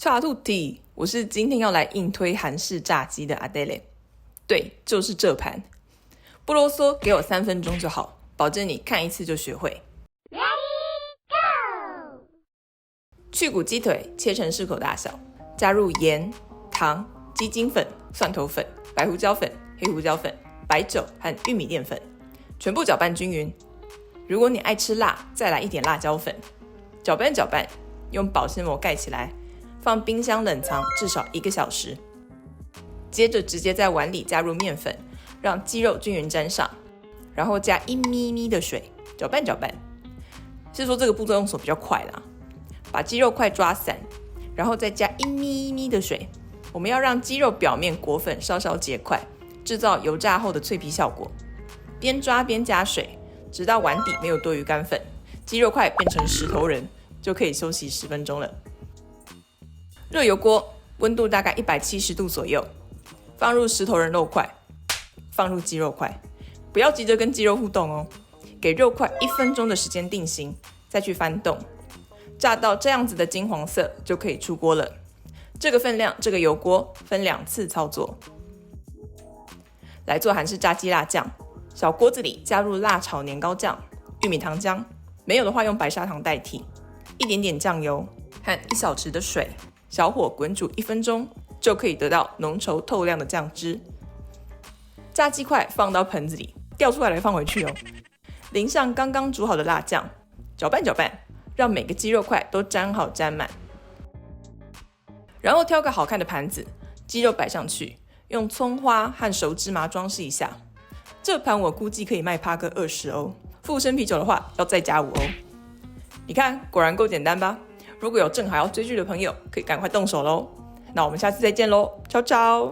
Ciao a tutti， 我是今天要来硬推韩式炸鸡的 Adele。对，就是这盘。不啰嗦，给我3分钟就好，保证你看一次就学会。Ready, go！ 去骨鸡腿切成适口大小，加入盐、糖、鸡精粉、蒜头粉、白胡椒粉、黑胡椒粉、白酒和玉米淀粉，全部搅拌均匀。如果你爱吃辣，再来一点辣椒粉。搅拌搅拌，用保鲜膜盖起来，放冰箱冷藏至少1个小时。接着直接在碗里加入面粉，让鸡肉均匀沾上，然后加1咪咪的水，搅拌搅拌。是说这个步骤用手比较快啦。把鸡肉块抓散，然后再加1咪咪的水。我们要让鸡肉表面裹粉稍稍结块，制造油炸后的脆皮效果。边抓边加水，直到碗底没有多余干粉，鸡肉块变成石头人，就可以休息10分钟了。热油锅，温度大概170度左右，放入石头人肉块，放入鸡肉块，不要急着跟鸡肉互动哦，给肉块1分钟的时间定型，再去翻动，炸到这样子的金黄色就可以出锅了。这个分量，这个油锅分2次操作。来做韩式炸鸡辣酱，小锅子里加入辣炒年糕酱、玉米糖浆，没有的话用白砂糖代替，一点点酱油和1小匙的水，小火滚煮1分钟，就可以得到浓稠透亮的酱汁。炸鸡块放到盆子里，掉出来放回去哦。淋上刚刚煮好的辣酱，搅拌搅拌，让每个鸡肉块都沾好沾满。然后挑个好看的盘子，鸡肉摆上去，用葱花和熟芝麻装饰一下。这盘我估计可以卖趴个20欧，附生啤酒的话要再加5欧。你看，果然够简单吧？如果有正好要追剧的朋友，可以赶快动手咯。那我们下次再见咯，悄悄。